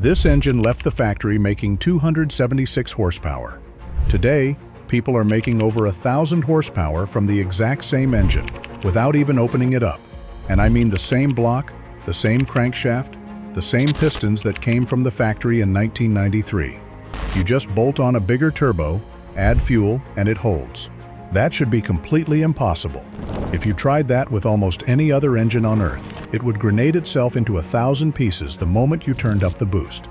This engine left the factory making 276 horsepower. Today, people are making over 1,000 horsepower from the exact same engine, without even opening it up. And I mean the same block, the same crankshaft, the same pistons that came from the factory in 1993. You just bolt on a bigger turbo, add fuel, and it holds. That should be completely impossible. If you tried that with almost any other engine on Earth, it would grenade itself into 1,000 pieces the moment you turned up the boost.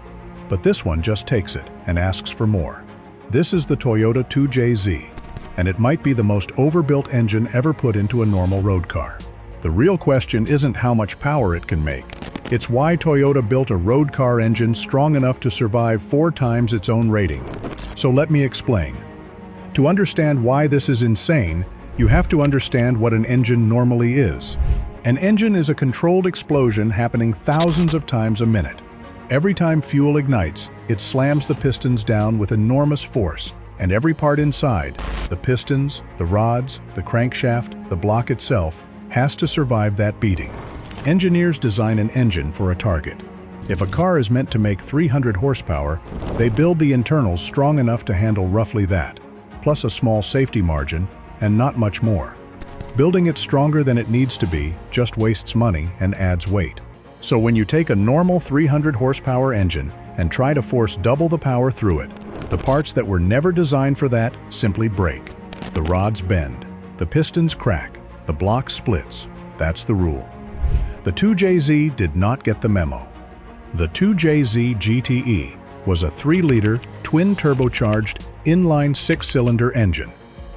But this one just takes it and asks for more. This is the Toyota 2JZ, and it might be the most overbuilt engine ever put into a normal road car. The real question isn't how much power it can make. It's why Toyota built a road car engine strong enough to survive 4 times its own rating. So let me explain. To understand why this is insane, you have to understand what an engine normally is. An engine is a controlled explosion happening thousands of times a minute. Every time fuel ignites, it slams the pistons down with enormous force, and every part inside, the pistons, the rods, the crankshaft, the block itself, has to survive that beating. Engineers design an engine for a target. If a car is meant to make 300 horsepower, they build the internals strong enough to handle roughly that, plus a small safety margin, and not much more. Building it stronger than it needs to be just wastes money and adds weight. So when you take a normal 300 horsepower engine and try to force double the power through it, the parts that were never designed for that simply break. The rods bend, the pistons crack, the block splits. That's the rule. The 2JZ did not get the memo. The 2JZ GTE was a 3-liter, twin-turbocharged, inline 6-cylinder engine,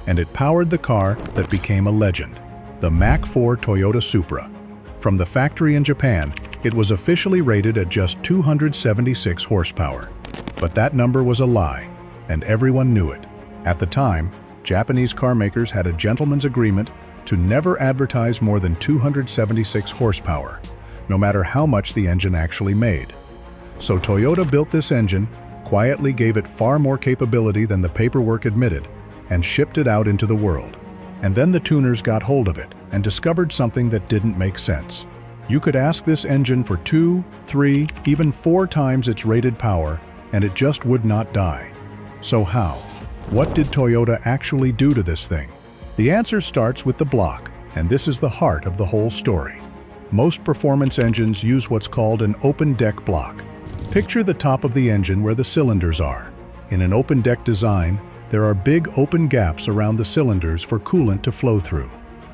and it powered the car that became a legend, the Mach 4 Toyota Supra. From the factory in Japan, it was officially rated at just 276 horsepower. But that number was a lie, and everyone knew it. At the time, Japanese car makers had a gentleman's agreement to never advertise more than 276 horsepower, no matter how much the engine actually made. So Toyota built this engine, quietly gave it far more capability than the paperwork admitted, and shipped it out into the world. And then the tuners got hold of it and discovered something that didn't make sense. You could ask this engine for 2, 3, even 4 times its rated power, and it just would not die. So how? What did Toyota actually do to this thing? The answer starts with the block, and this is the heart of the whole story. Most performance engines use what's called an open-deck block. Picture the top of the engine where the cylinders are. In an open-deck design, there are big open gaps around the cylinders for coolant to flow through.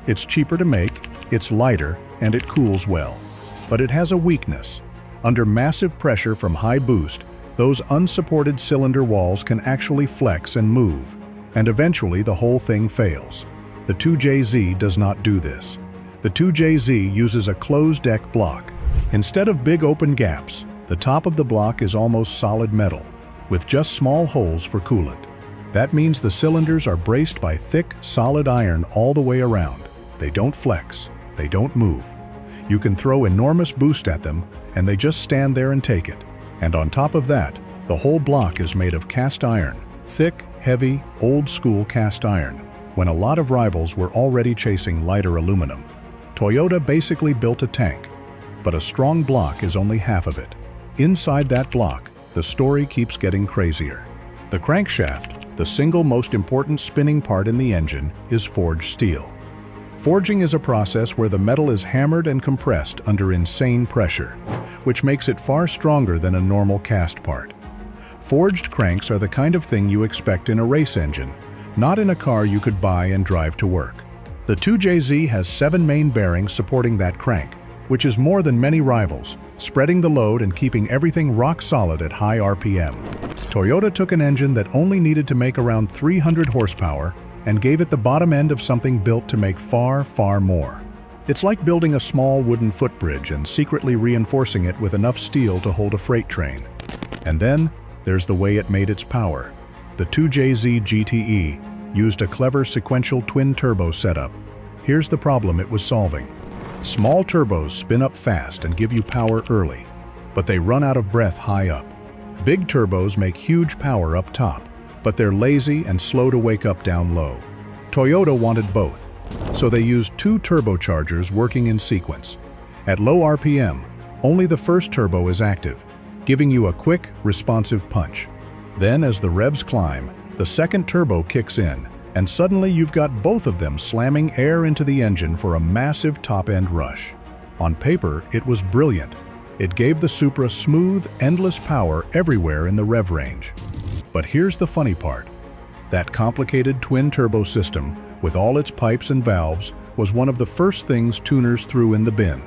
It's cheaper to make, it's lighter, and it cools well. But it has a weakness. Under massive pressure from high boost, those unsupported cylinder walls can actually flex and move, and eventually the whole thing fails. The 2JZ does not do this. The 2JZ uses a closed-deck block. Instead of big open gaps, the top of the block is almost solid metal, with just small holes for coolant. That means the cylinders are braced by thick, solid iron all the way around. They don't flex, they don't move. You can throw enormous boost at them, and they just stand there and take it. And on top of that, the whole block is made of cast iron, thick, heavy, old-school cast iron, when a lot of rivals were already chasing lighter aluminum. Toyota basically built a tank, but a strong block is only half of it. Inside that block, the story keeps getting crazier. The crankshaft, the single most important spinning part in the engine, is forged steel. Forging is a process where the metal is hammered and compressed under insane pressure, which makes it far stronger than a normal cast part. Forged cranks are the kind of thing you expect in a race engine, not in a car you could buy and drive to work. The 2JZ has 7 main bearings supporting that crank, which is more than many rivals, spreading the load and keeping everything rock solid at high RPM. Toyota took an engine that only needed to make around 300 horsepower and gave it the bottom end of something built to make far, far more. It's like building a small wooden footbridge and secretly reinforcing it with enough steel to hold a freight train. And then, there's the way it made its power. The 2JZ GTE used a clever sequential twin-turbo setup. Here's the problem it was solving. Small turbos spin up fast and give you power early, but they run out of breath high up. Big turbos make huge power up top, but they're lazy and slow to wake up down low. Toyota wanted both, so they used 2 turbochargers working in sequence. At low RPM, only the first turbo is active, giving you a quick, responsive punch. Then, as the revs climb, the second turbo kicks in, and suddenly you've got both of them slamming air into the engine for a massive top-end rush. On paper, it was brilliant. It gave the Supra smooth, endless power everywhere in the rev range. But here's the funny part. That complicated twin-turbo system, with all its pipes and valves, was one of the first things tuners threw in the bin.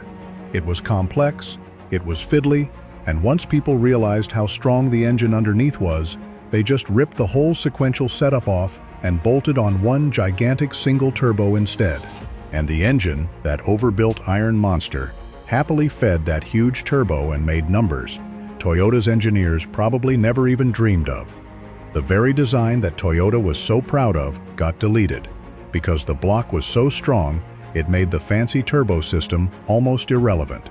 It was complex, it was fiddly, and once people realized how strong the engine underneath was, they just ripped the whole sequential setup off and bolted on one gigantic single turbo instead. And the engine, that overbuilt iron monster, happily fed that huge turbo and made numbers Toyota's engineers probably never even dreamed of. The very design that Toyota was so proud of got deleted, because the block was so strong it made the fancy turbo system almost irrelevant.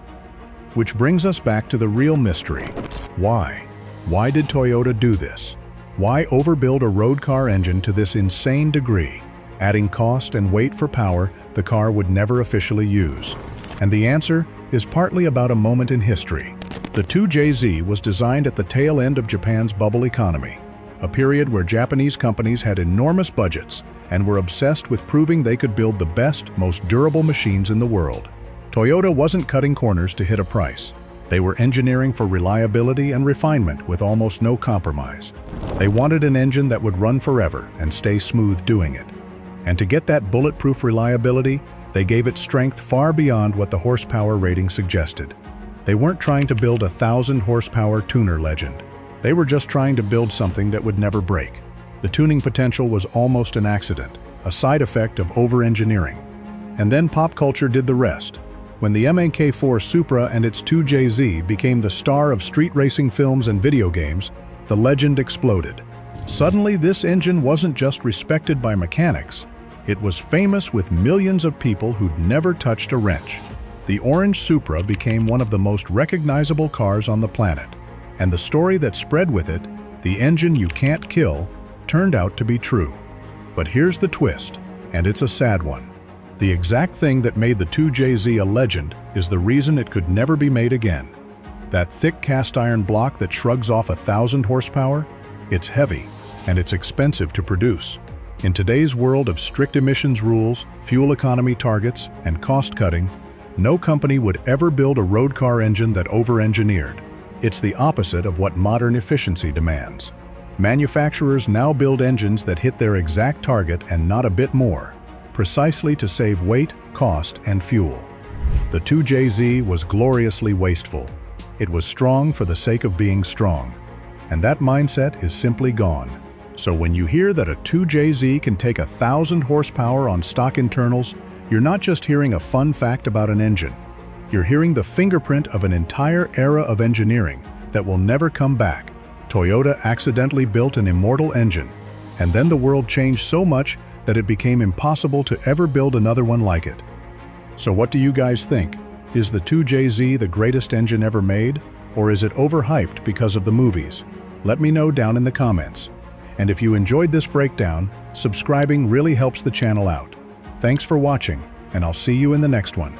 Which brings us back to the real mystery. Why? Why did Toyota do this? Why overbuild a road car engine to this insane degree, adding cost and weight for power the car would never officially use? And the answer is partly about a moment in history. The 2JZ was designed at the tail end of Japan's bubble economy, a period where Japanese companies had enormous budgets and were obsessed with proving they could build the best, most durable machines in the world. Toyota wasn't cutting corners to hit a price. They were engineering for reliability and refinement with almost no compromise. They wanted an engine that would run forever and stay smooth doing it. And to get that bulletproof reliability, they gave it strength far beyond what the horsepower rating suggested. They weren't trying to build a 1,000-horsepower tuner legend. They were just trying to build something that would never break. The tuning potential was almost an accident, a side effect of over-engineering. And then pop culture did the rest. When the MK4 Supra and its 2JZ became the star of street racing films and video games, the legend exploded. Suddenly, this engine wasn't just respected by mechanics, it was famous with millions of people who'd never touched a wrench. The orange Supra became one of the most recognizable cars on the planet, and the story that spread with it, the engine you can't kill, turned out to be true. But here's the twist, and it's a sad one. The exact thing that made the 2JZ a legend is the reason it could never be made again. That thick cast iron block that shrugs off 1,000 horsepower? It's heavy, and it's expensive to produce. In today's world of strict emissions rules, fuel economy targets, and cost-cutting, no company would ever build a road car engine that over-engineered. It's the opposite of what modern efficiency demands. Manufacturers now build engines that hit their exact target and not a bit more, precisely to save weight, cost, and fuel. The 2JZ was gloriously wasteful. It was strong for the sake of being strong. And that mindset is simply gone. So when you hear that a 2JZ can take 1,000 horsepower on stock internals, you're not just hearing a fun fact about an engine. You're hearing the fingerprint of an entire era of engineering that will never come back. Toyota accidentally built an immortal engine, and then the world changed so much that it became impossible to ever build another one like it. So what do you guys think? Is the 2JZ the greatest engine ever made, or is it overhyped because of the movies? Let me know down in the comments. And if you enjoyed this breakdown, subscribing really helps the channel out. Thanks for watching, and I'll see you in the next one.